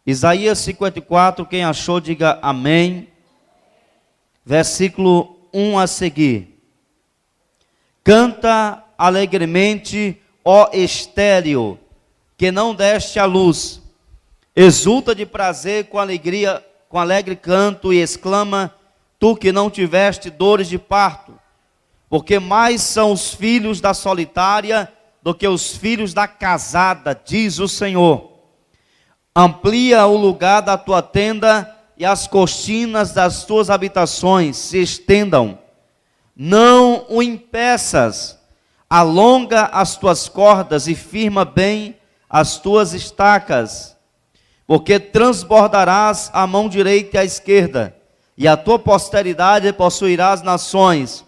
Isaías 54, quem achou, diga amém. Versículo 1 a seguir. Canta alegremente, ó estéril, que não deste à luz. Exulta de prazer com alegria, com alegre canto, e exclama, tu que não tiveste dores de parto. Porque mais são os filhos da solitária do que os filhos da casada, diz o Senhor. Amplia o lugar da tua tenda e as cortinas das tuas habitações se estendam. Não o impeças, alonga as tuas cordas e firma bem as tuas estacas. Porque transbordarás a mão direita e a esquerda, e a tua posteridade possuirá as nações,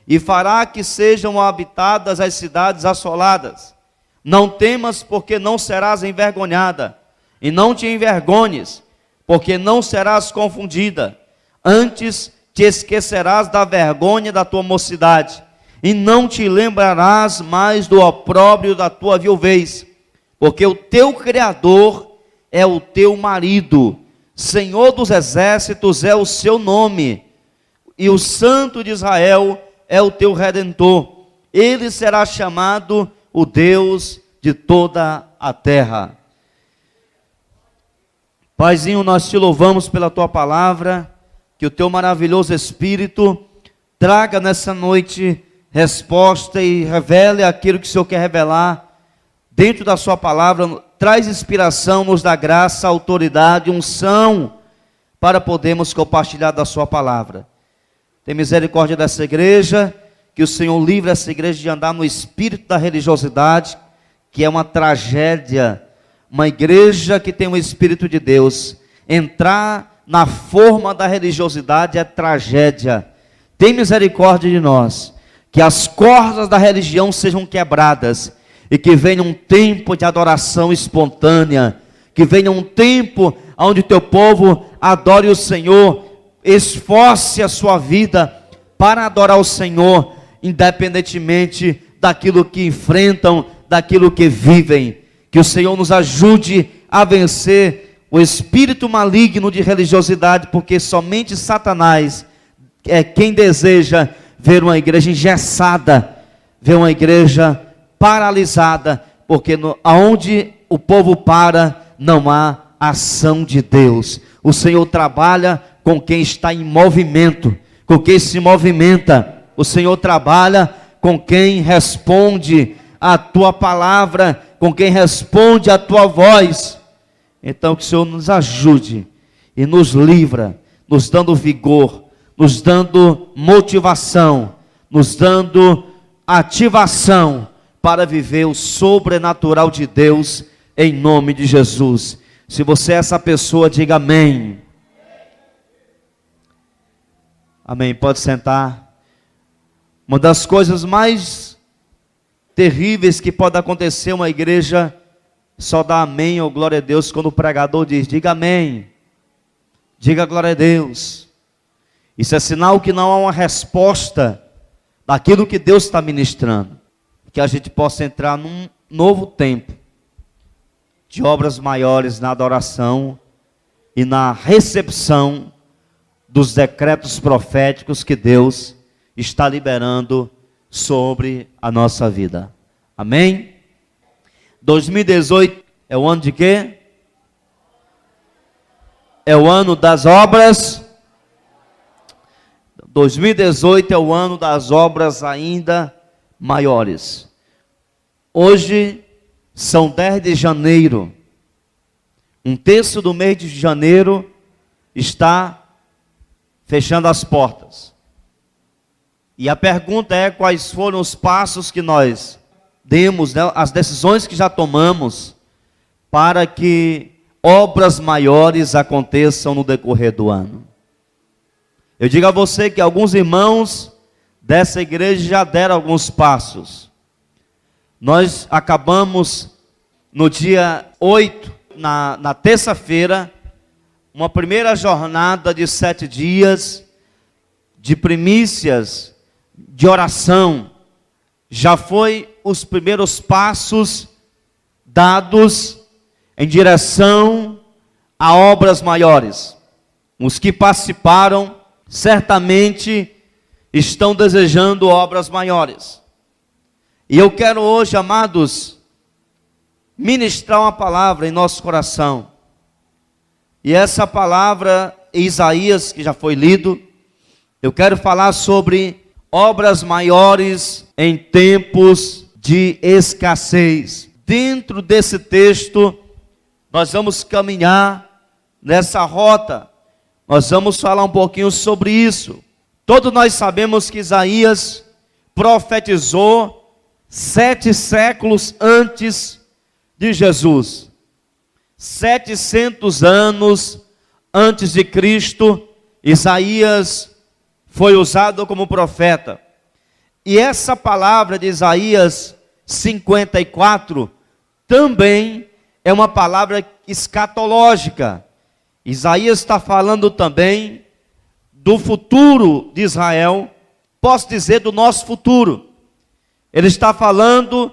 e fará que sejam habitadas as cidades assoladas. Não temas, porque não serás envergonhada, e não te envergonhes, porque não serás confundida. Antes te esquecerás da vergonha da tua mocidade, e não te lembrarás mais do opróbrio da tua viuvez, porque o teu Criador é o teu marido, Senhor dos exércitos é o seu nome, e o Santo de Israel é o teu Redentor. Ele será chamado o Deus de toda a terra. Paizinho, nós te louvamos pela tua palavra, que o teu maravilhoso Espírito traga nessa noite resposta e revele aquilo que o Senhor quer revelar dentro da sua palavra. Traz inspiração, nos dá graça, autoridade, unção, para podermos compartilhar da sua palavra. Tem misericórdia dessa igreja, que o Senhor livre essa igreja de andar no espírito da religiosidade, que é uma tragédia. Uma igreja que tem o Espírito de Deus, entrar na forma da religiosidade é tragédia. Tem misericórdia de nós, que as cordas da religião sejam quebradas, e que venha um tempo de adoração espontânea, que venha um tempo onde o teu povo adore o Senhor, esforce a sua vida para adorar o Senhor, independentemente daquilo que enfrentam, daquilo que vivem. Que o Senhor nos ajude a vencer o espírito maligno de religiosidade, porque somente Satanás é quem deseja ver uma igreja engessada, ver uma igreja paralisada, porque aonde o povo para, não há ação de Deus. O Senhor trabalha com quem está em movimento, com quem se movimenta. O Senhor trabalha com quem responde a tua palavra, com quem responde a tua voz. Então que o Senhor nos ajude e nos livra, nos dando vigor, nos dando motivação, nos dando ativação para viver o sobrenatural de Deus, em nome de Jesus. Se você é essa pessoa, diga amém. Amém, pode sentar. Uma das coisas mais terríveis que pode acontecer uma igreja só dá amém ou glória a Deus quando o pregador diz, diga amém, diga glória a Deus. Isso é sinal que não há uma resposta daquilo que Deus está ministrando. Que a gente possa entrar num novo tempo de obras maiores na adoração e na recepção dos decretos proféticos que Deus está liberando sobre a nossa vida. Amém? 2018 é o ano de quê? É o ano das obras. 2018 é o ano das obras ainda maiores. Hoje são 10 de janeiro. Um terço do mês de janeiro está fechando as portas. E a pergunta é: quais foram os passos que nós demos, né, as decisões que já tomamos para que obras maiores aconteçam no decorrer do ano? Eu digo a você que alguns irmãos dessa igreja já deram alguns passos. Nós acabamos no dia 8, na terça-feira, uma primeira jornada de 7 dias, de primícias, de oração. Já foi os primeiros passos dados em direção a obras maiores. Os que participaram certamente estão desejando obras maiores. E eu quero hoje, amados, ministrar uma palavra em nosso coração. E essa palavra, Isaías, que já foi lido, eu quero falar sobre obras maiores em tempos de escassez. Dentro desse texto, nós vamos caminhar nessa rota. Nós vamos falar um pouquinho sobre isso. Todos nós sabemos que Isaías profetizou 7 séculos antes de Jesus. 700 anos antes de Cristo, Isaías foi usado como profeta. E essa palavra de Isaías 54 também é uma palavra escatológica. Isaías está falando também do futuro de Israel, posso dizer do nosso futuro. Ele está falando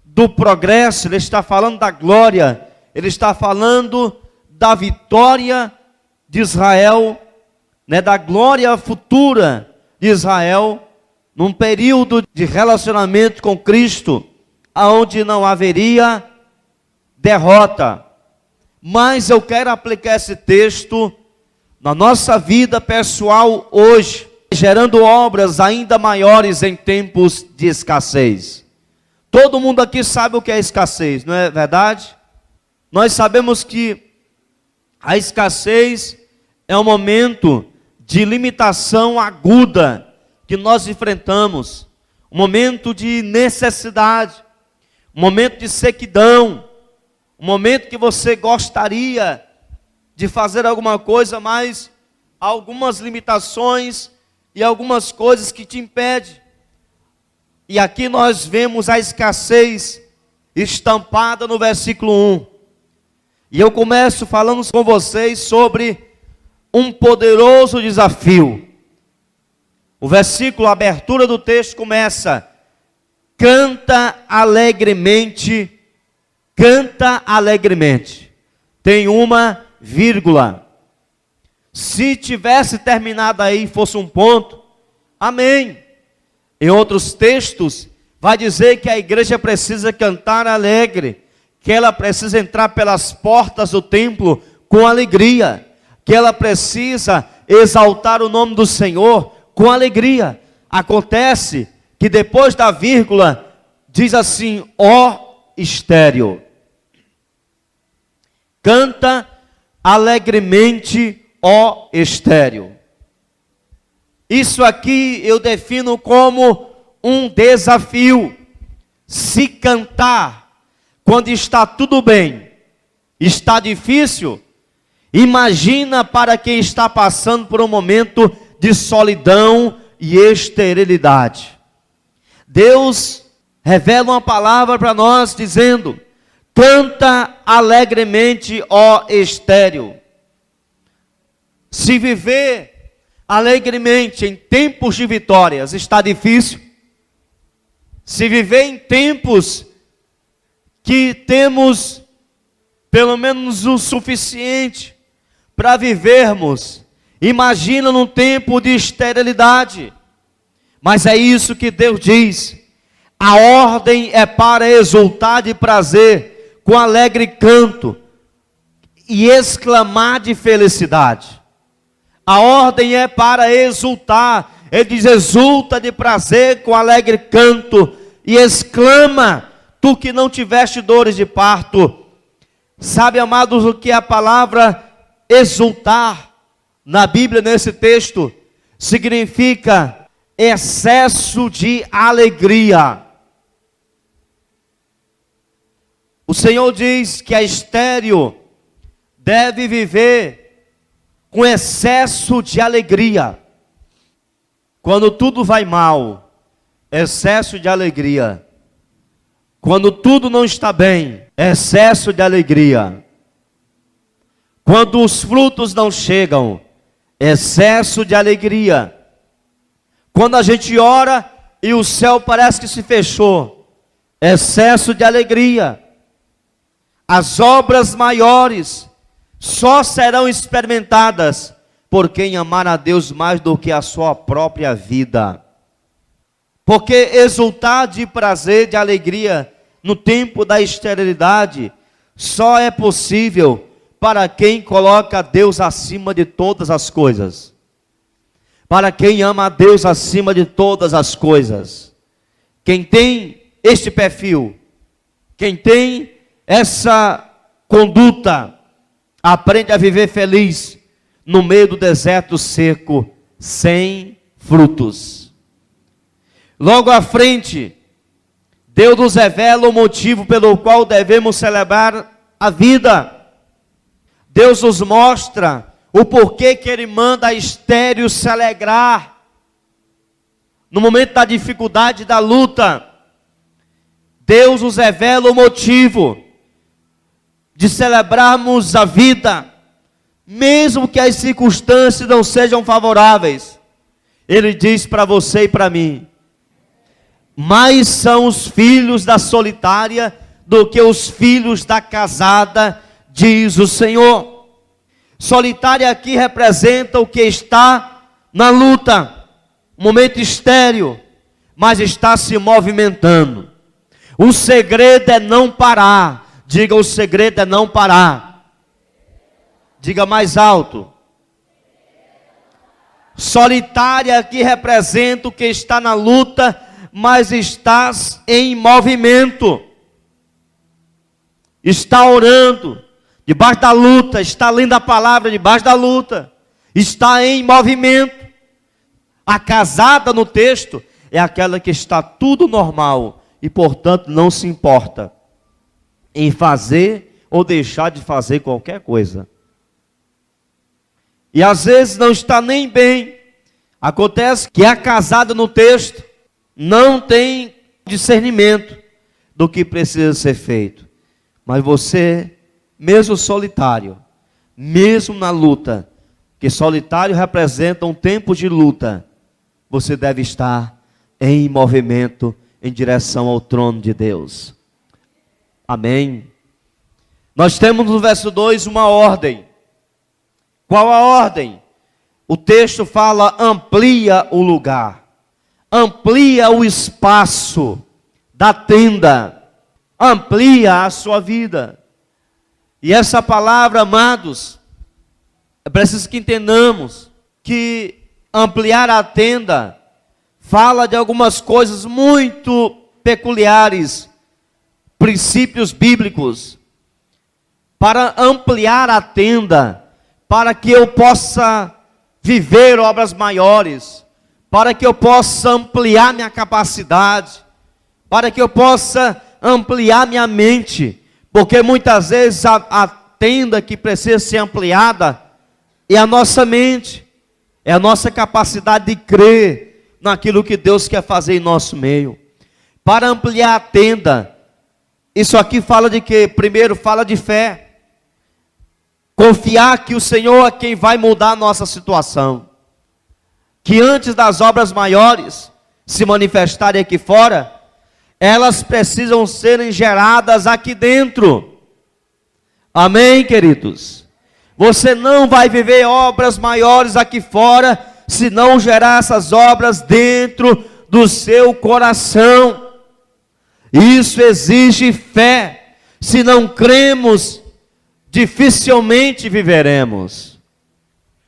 do progresso, ele está falando da glória, ele está falando da vitória de Israel, da glória futura de Israel, num período de relacionamento com Cristo, onde não haveria derrota. Mas eu quero aplicar esse texto na nossa vida pessoal hoje, gerando obras ainda maiores em tempos de escassez. Todo mundo aqui sabe o que é escassez, não é verdade? Nós sabemos que a escassez é um momento de limitação aguda que nós enfrentamos, um momento de necessidade, um momento de sequidão, um momento que você gostaria de fazer alguma coisa, mas há algumas limitações e algumas coisas que te impedem. E aqui nós vemos a escassez estampada no versículo 1. E eu começo falando com vocês sobre um poderoso desafio. O versículo, a abertura do texto começa: canta alegremente, canta alegremente. Tem uma vírgula. Se tivesse terminado aí, fosse um ponto, amém. Em outros textos, vai dizer que a igreja precisa cantar alegre, que ela precisa entrar pelas portas do templo com alegria, que ela precisa exaltar o nome do Senhor com alegria. Acontece que depois da vírgula, diz assim: ó estéril, canta alegremente, ó estéril. Isso aqui eu defino como um desafio. Se cantar quando está tudo bem, está difícil, imagina para quem está passando por um momento de solidão e esterilidade. Deus revela uma palavra para nós dizendo: canta alegremente, ó estéril. Se viver alegremente em tempos de vitórias está difícil, se viver em tempos que temos pelo menos o suficiente para vivermos, imagina num tempo de esterilidade. Mas é isso que Deus diz: a ordem é para exultar de prazer, com alegre canto, e exclamar de felicidade. A ordem é para exultar. Ele diz: exulta de prazer com alegre canto, e exclama, tu que não tiveste dores de parto. Sabe, amados, o que é a palavra exultar na Bíblia, nesse texto? Significa excesso de alegria. O Senhor diz que a estéril deve viver com excesso de alegria. Quando tudo vai mal, excesso de alegria. Quando tudo não está bem, excesso de alegria. Quando os frutos não chegam, excesso de alegria. Quando a gente ora e o céu parece que se fechou, excesso de alegria. As obras maiores só serão experimentadas por quem amar a Deus mais do que a sua própria vida. Porque exultar de prazer, de alegria no tempo da esterilidade só é possível para quem coloca Deus acima de todas as coisas. Para quem ama a Deus acima de todas as coisas. Quem tem este perfil, quem tem essa conduta, aprende a viver feliz no meio do deserto seco, sem frutos. Logo à frente, Deus nos revela o motivo pelo qual devemos celebrar a vida. Deus nos mostra o porquê que Ele manda a estéril se alegrar no momento da dificuldade, da luta. Deus nos revela o motivo de celebrarmos a vida, mesmo que as circunstâncias não sejam favoráveis. Ele diz para você e para mim: mais são os filhos da solitária do que os filhos da casada, diz o Senhor. Solitária aqui representa o que está na luta, momento estéril, mas está se movimentando. O segredo é não parar. Diga, o segredo é não parar. Diga mais alto. Solitária aqui representa o que está na luta, mas estás em movimento. Está orando, debaixo da luta, está lendo a palavra debaixo da luta, está em movimento. A casada no texto é aquela que está tudo normal e, portanto, não se importa em fazer ou deixar de fazer qualquer coisa. E às vezes não está nem bem. Acontece que a casada no texto não tem discernimento do que precisa ser feito. Mas você, mesmo solitário, mesmo na luta, que solitário representa um tempo de luta, você deve estar em movimento em direção ao trono de Deus. Amém? Nós temos no verso 2 uma ordem. Qual a ordem? O texto fala: amplia o lugar, amplia o espaço da tenda, amplia a sua vida. E essa palavra, amados, é preciso que entendamos que ampliar a tenda fala de algumas coisas muito peculiares, princípios bíblicos. Para ampliar a tenda, para que eu possa viver obras maiores, para que eu possa ampliar minha capacidade, para que eu possa ampliar minha mente, porque muitas vezes a tenda que precisa ser ampliada é a nossa mente, é a nossa capacidade de crer naquilo que Deus quer fazer em nosso meio. Para ampliar a tenda, isso aqui fala de quê? Primeiro fala de fé. Confiar que o Senhor é quem vai mudar a nossa situação. Que antes das obras maiores se manifestarem aqui fora, elas precisam serem geradas aqui dentro. Amém, queridos? Você não vai viver obras maiores aqui fora, se não gerar essas obras dentro do seu coração. Isso exige fé. Se não cremos, dificilmente viveremos.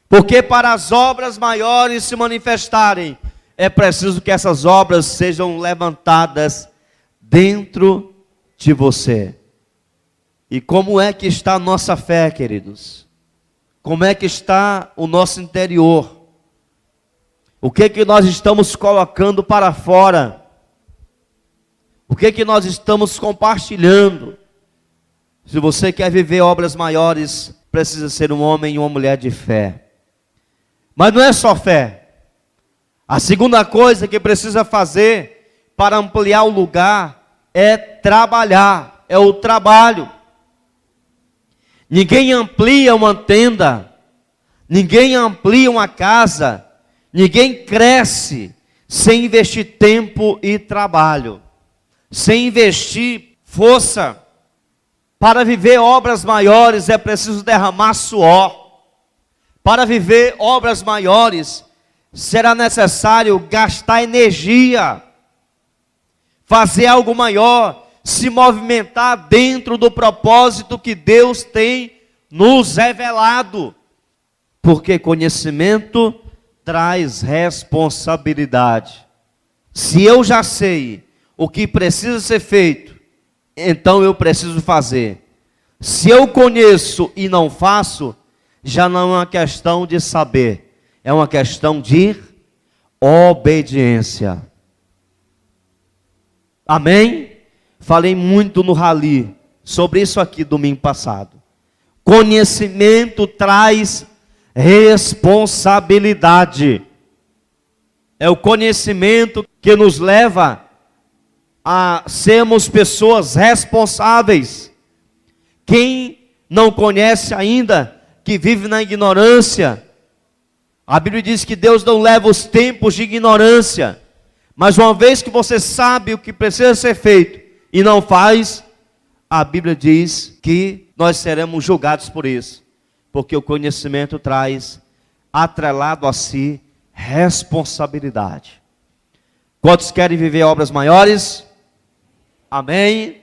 Porque para as obras maiores se manifestarem, é preciso que essas obras sejam levantadas dentro de você. E como é que está a nossa fé, queridos? Como é que está o nosso interior? O que que nós estamos colocando para fora? O que que nós estamos compartilhando? Se você quer viver obras maiores, precisa ser um homem e uma mulher de fé. Mas não é só fé. A segunda coisa que precisa fazer para ampliar o lugar é trabalhar, é o trabalho. Ninguém amplia uma tenda, ninguém amplia uma casa, ninguém cresce sem investir tempo e trabalho, sem investir força. Para viver obras maiores é preciso derramar suor. Para viver obras maiores será necessário gastar energia, fazer algo maior, se movimentar dentro do propósito que Deus tem nos revelado. Porque conhecimento traz responsabilidade. Se eu já sei o que precisa ser feito, então eu preciso fazer. Se eu conheço e não faço, já não é uma questão de saber, é uma questão de obediência. Amém? Falei muito no rally sobre isso aqui domingo passado. Conhecimento traz responsabilidade. É o conhecimento que nos leva a sermos pessoas responsáveis. Quem não conhece ainda, que vive na ignorância, a Bíblia diz que Deus não leva os tempos de ignorância, mas uma vez que você sabe o que precisa ser feito e não faz, a Bíblia diz que nós seremos julgados por isso, porque o conhecimento traz atrelado a si responsabilidade. Quantos querem viver obras maiores? Amém?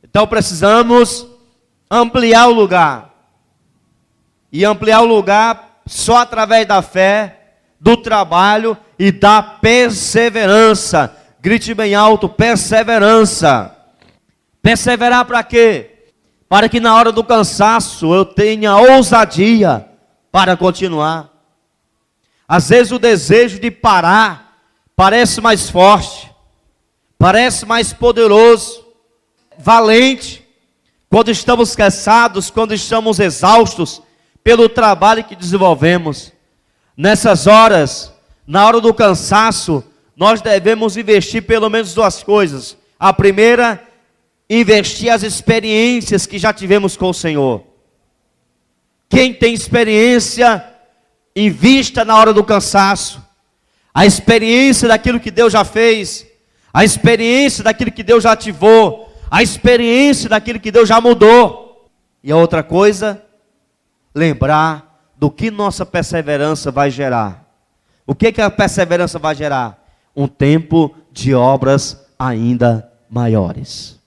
Então precisamos ampliar o lugar. E ampliar o lugar só através da fé, do trabalho e da perseverança. Grite bem alto, perseverança. Perseverar para quê? Para que na hora do cansaço eu tenha ousadia para continuar. Às vezes o desejo de parar parece mais forte, parece mais poderoso, valente, quando estamos cansados, quando estamos exaustos pelo trabalho que desenvolvemos. Nessas horas, na hora do cansaço, nós devemos investir pelo menos duas coisas. A primeira, investir as experiências que já tivemos com o Senhor. Quem tem experiência, invista na hora do cansaço. A experiência daquilo que Deus já fez, a experiência daquilo que Deus já ativou, a experiência daquilo que Deus já mudou. E a outra coisa, lembrar do que nossa perseverança vai gerar. O que a perseverança vai gerar? Um tempo de obras ainda maiores.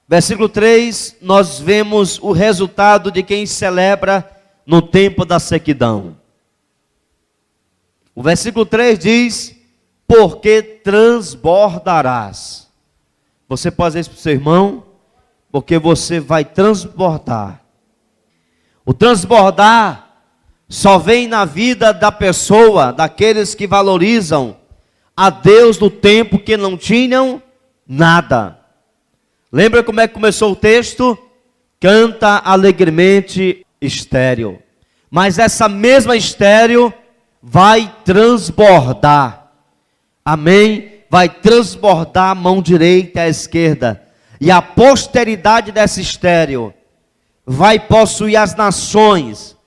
Versículo 3, nós vemos o resultado de quem celebra no tempo da sequidão. O versículo 3 diz: porque transbordarás. Você pode dizer isso para o seu irmão? Porque você vai transbordar. O transbordar só vem na vida da pessoa, daqueles que valorizam a Deus no tempo que não tinham nada. Lembra como é que começou o texto? Canta alegremente, estéril. Mas essa mesma estéril vai transbordar. Amém? Vai transbordar a mão direita e a esquerda. E a posteridade dessa estéril vai possuir as nações.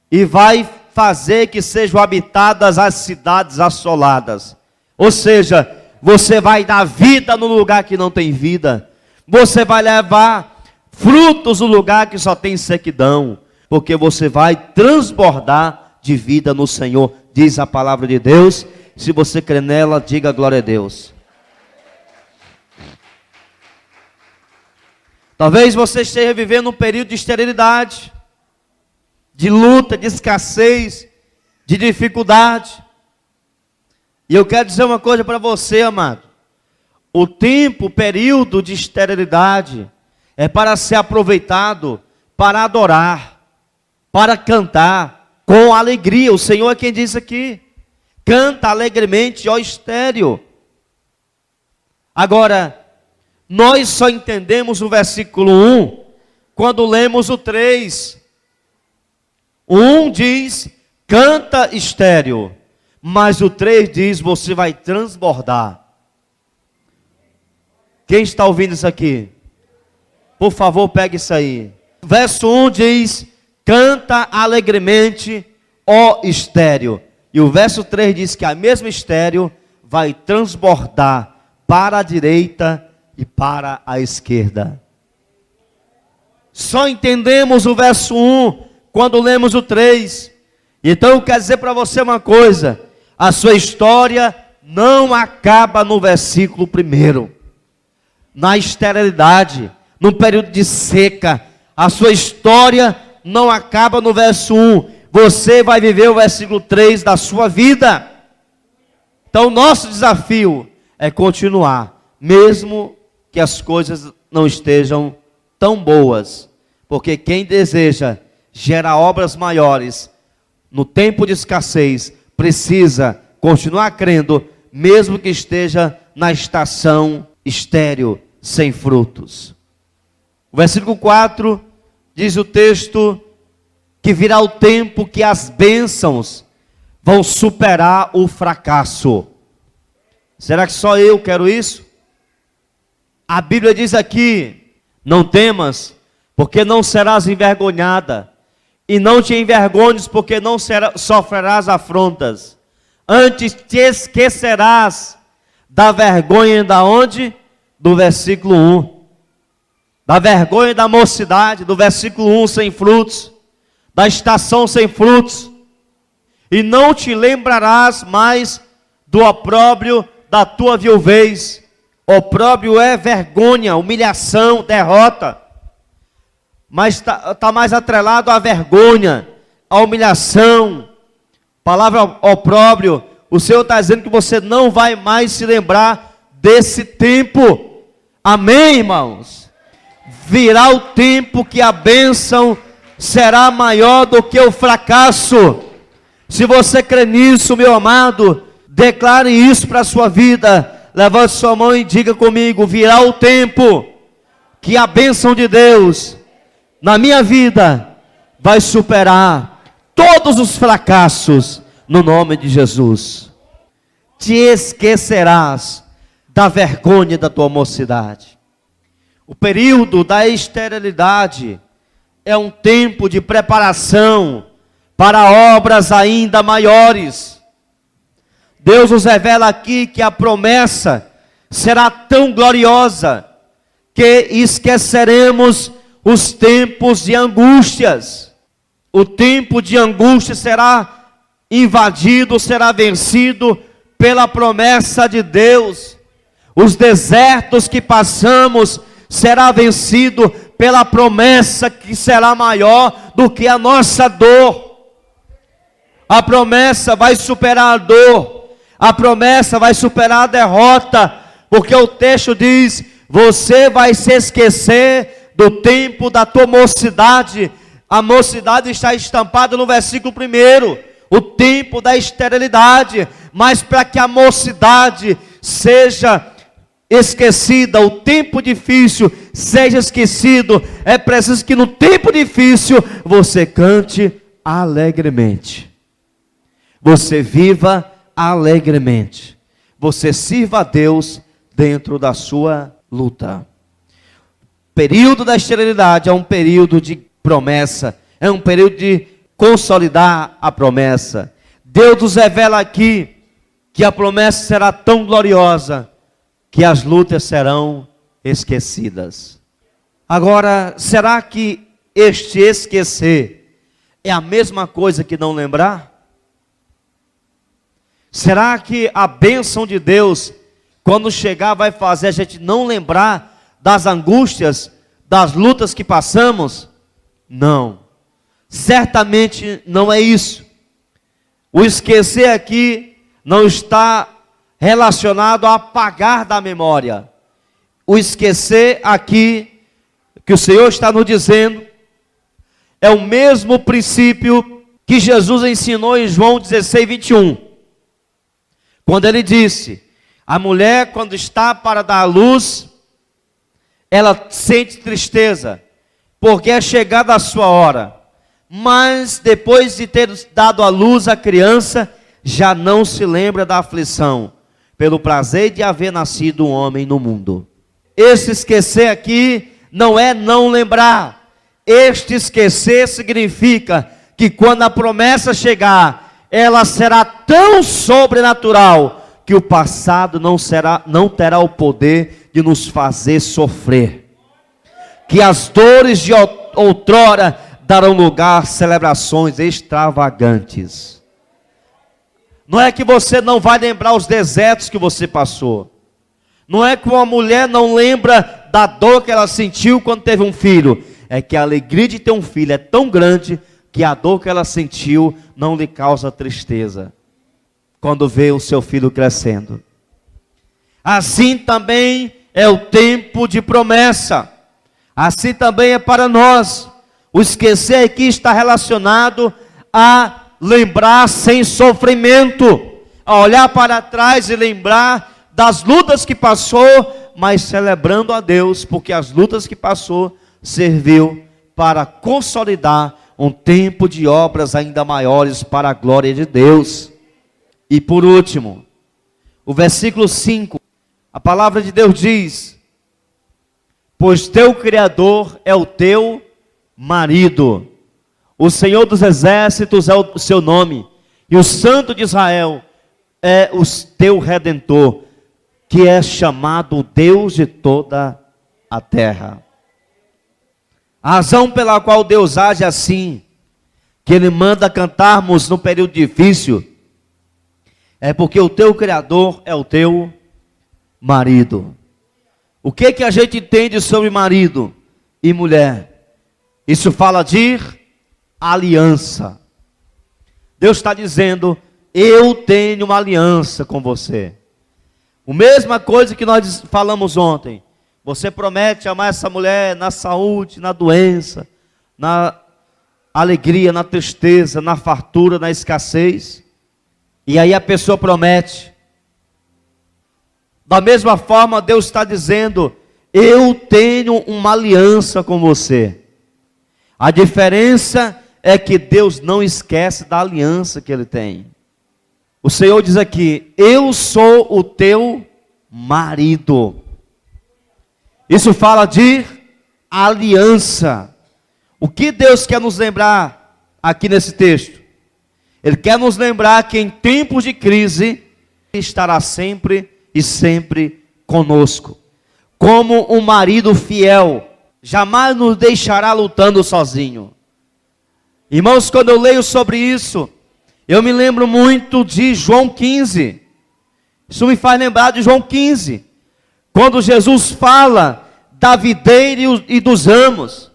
E vai fazer que sejam habitadas as cidades assoladas. Ou seja, você vai dar vida no lugar que não tem vida. Você vai levar frutos no lugar que só tem sequidão. Porque você vai transbordar de vida no Senhor, diz a palavra de Deus. Se você crê nela, diga glória a Deus. Talvez você esteja vivendo um período de esterilidade, de luta, de escassez, de dificuldade. E eu quero dizer uma coisa para você, amado. O tempo, o período de esterilidade é para ser aproveitado para adorar, para cantar com alegria. O Senhor é quem diz aqui: canta alegremente, ó estéril. Agora, nós só entendemos o versículo 1 quando lemos o 3. O 1 diz: canta estéril. Mas o 3 diz: você vai transbordar. Quem está ouvindo isso aqui? Por favor, pegue isso aí. Verso 1 diz: canta alegremente, ó estéril. E o verso 3 diz que a mesma estéril vai transbordar para a direita e para a esquerda. só entendemos o verso 1 quando lemos o 3. Então eu quero dizer para você uma coisa: a sua história não acaba no versículo 1. Na esterilidade, no período de seca, a sua história não acaba no verso 1. Você vai viver o versículo 3 da sua vida. Então, nosso desafio é continuar, mesmo que as coisas não estejam tão boas, porque quem deseja gerar obras maiores no tempo de escassez precisa continuar crendo, mesmo que esteja na estação estéril, sem frutos. O versículo 4 diz o texto que virá o tempo que as bênçãos vão superar o fracasso. Será que só eu quero isso? A Bíblia diz aqui: não temas, porque não serás envergonhada, e não te envergonhes, porque não sofrerás afrontas. Antes te esquecerás da vergonha da onde? Do versículo 1. Da vergonha da mocidade, do versículo 1, sem frutos, da estação sem frutos. E não te lembrarás mais do opróbrio da tua viuvez. Opróbrio é vergonha, humilhação, derrota. Mas está mais atrelado à vergonha, à humilhação. Palavra opróbrio, o Senhor está dizendo que você não vai mais se lembrar desse tempo. Amém, irmãos? Virá o tempo que a bênção será maior do que o fracasso. Se você crê nisso, meu amado, declare isso para a sua vida. Levante sua mão e diga comigo: virá o tempo que a bênção de Deus na minha vida vai superar todos os fracassos, no nome de Jesus. Te esquecerás da vergonha da tua mocidade. O período da esterilidade é um tempo de preparação para obras ainda maiores. Deus nos revela aqui que a promessa será tão gloriosa que esqueceremos os tempos de angústias. O tempo de angústia será invadido, será vencido pela promessa de Deus. Os desertos que passamos será vencido pela promessa que será maior do que a nossa dor. A promessa vai superar a dor. A promessa vai superar a derrota, porque o texto diz: você vai se esquecer do tempo da tua mocidade. A mocidade está estampada no versículo 1, o tempo da esterilidade. Mas para que a mocidade seja esquecida, o tempo difícil seja esquecido, é preciso que no tempo difícil você cante alegremente, você viva alegremente, você sirva a Deus dentro da sua luta. O período da esterilidade é um período de promessa, é um período de consolidar a promessa. Deus nos revela aqui que a promessa será tão gloriosa que as lutas serão esquecidas. Agora, será que este esquecer é a mesma coisa que não lembrar? Será que a bênção de Deus, quando chegar, vai fazer a gente não lembrar das angústias, das lutas que passamos? Não, certamente não é isso. O esquecer aqui não está relacionado a apagar da memória. O esquecer aqui, que o Senhor está nos dizendo, é o mesmo princípio que Jesus ensinou em João 16, 21. Quando ele disse: a mulher, quando está para dar à luz, ela sente tristeza, porque é chegada a sua hora. Mas depois de ter dado à luz a criança, já não se lembra da aflição, pelo prazer de haver nascido um homem no mundo. Esse esquecer aqui não é não lembrar. Este esquecer significa que quando a promessa chegar, ela será tão sobrenatural que o passado não terá o poder de nos fazer sofrer. Que as dores de outrora darão lugar a celebrações extravagantes. Não é que você não vai lembrar os desertos que você passou. Não é que uma mulher não lembra da dor que ela sentiu quando teve um filho. É que a alegria de ter um filho é tão grande que a dor que ela sentiu não lhe causa tristeza quando vê o seu filho crescendo. Assim também é o tempo de promessa. Assim também é para nós. O esquecer aqui está relacionado a lembrar sem sofrimento, a olhar para trás e lembrar das lutas que passou, mas celebrando a Deus, porque as lutas que passou serviu para consolidar um tempo de obras ainda maiores para a glória de Deus. E por último, o versículo 5, a palavra de Deus diz: pois teu Criador é o teu marido, o Senhor dos exércitos é o seu nome, e o Santo de Israel é o teu Redentor, que é chamado Deus de toda a terra. A razão pela qual Deus age assim, que Ele manda cantarmos no período difícil, é porque o teu Criador é o teu marido. O que a gente entende sobre marido e mulher? Isso fala de aliança. Deus está dizendo: eu tenho uma aliança com você. A mesma coisa que nós falamos ontem. Você promete amar essa mulher na saúde, na doença, na alegria, na tristeza, na fartura, na escassez. E aí a pessoa promete. Da mesma forma, Deus está dizendo: eu tenho uma aliança com você. A diferença é que Deus não esquece da aliança que Ele tem. O Senhor diz aqui: eu sou o teu marido. Isso fala de aliança. O que Deus quer nos lembrar aqui nesse texto? Ele quer nos lembrar que em tempos de crise, Ele estará sempre e sempre conosco. Como um marido fiel, jamais nos deixará lutando sozinho. Irmãos, quando eu leio sobre isso, eu me lembro muito de João 15. Isso me faz lembrar de João 15. Quando Jesus fala da videira e dos ramos.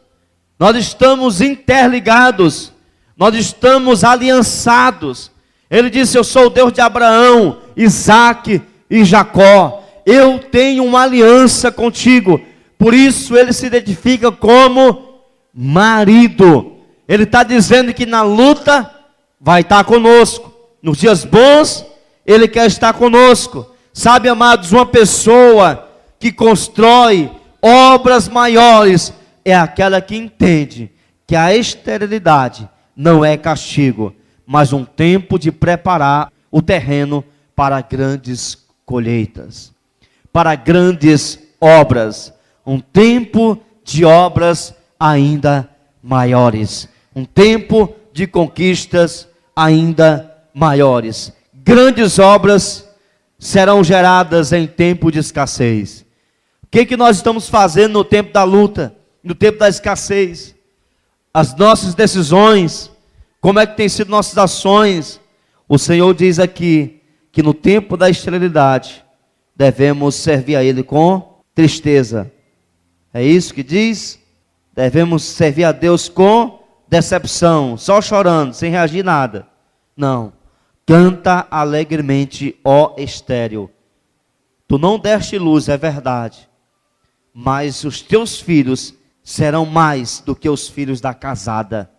Nós estamos interligados. Nós estamos aliançados. Ele disse: eu sou o Deus de Abraão, Isaque e Jacó. Eu tenho uma aliança contigo. Por isso ele se identifica como marido. Ele está dizendo que na luta vai estar conosco. Nos dias bons, Ele quer estar conosco. Sabe, amados, uma pessoa que constrói obras maiores é aquela que entende que a esterilidade não é castigo, mas um tempo de preparar o terreno para grandes colheitas, para grandes obras. Um tempo de obras ainda maiores. Um tempo de conquistas ainda maiores. Grandes obras serão geradas em tempo de escassez. O que nós estamos fazendo no tempo da luta, no tempo da escassez? As nossas decisões, como é que tem sido nossas ações? O Senhor diz aqui que no tempo da esterilidade devemos servir a Ele com tristeza. É isso que diz? Devemos servir a Deus com decepção, só chorando, sem reagir nada. Não. Canta alegremente, ó estéril. Tu não deste luz, é verdade. Mas os teus filhos serão mais do que os filhos da casada.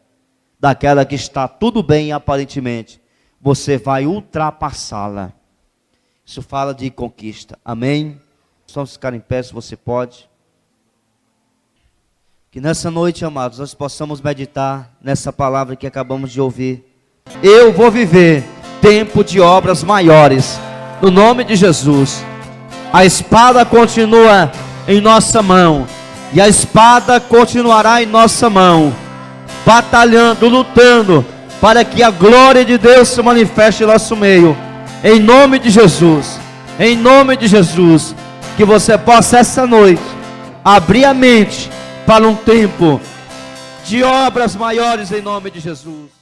Daquela que está tudo bem aparentemente. Você vai ultrapassá-la. Isso fala de conquista. Amém? Vamos ficar em pé se você pode. Que nessa noite, amados, nós possamos meditar nessa palavra que acabamos de ouvir. Eu vou viver tempo de obras maiores, no nome de Jesus. A espada continua em nossa mão, e a espada continuará em nossa mão, batalhando, lutando, para que a glória de Deus se manifeste em nosso meio, em nome de Jesus. Em nome de Jesus, que você possa essa noite abrir a mente para um tempo de obras maiores em nome de Jesus.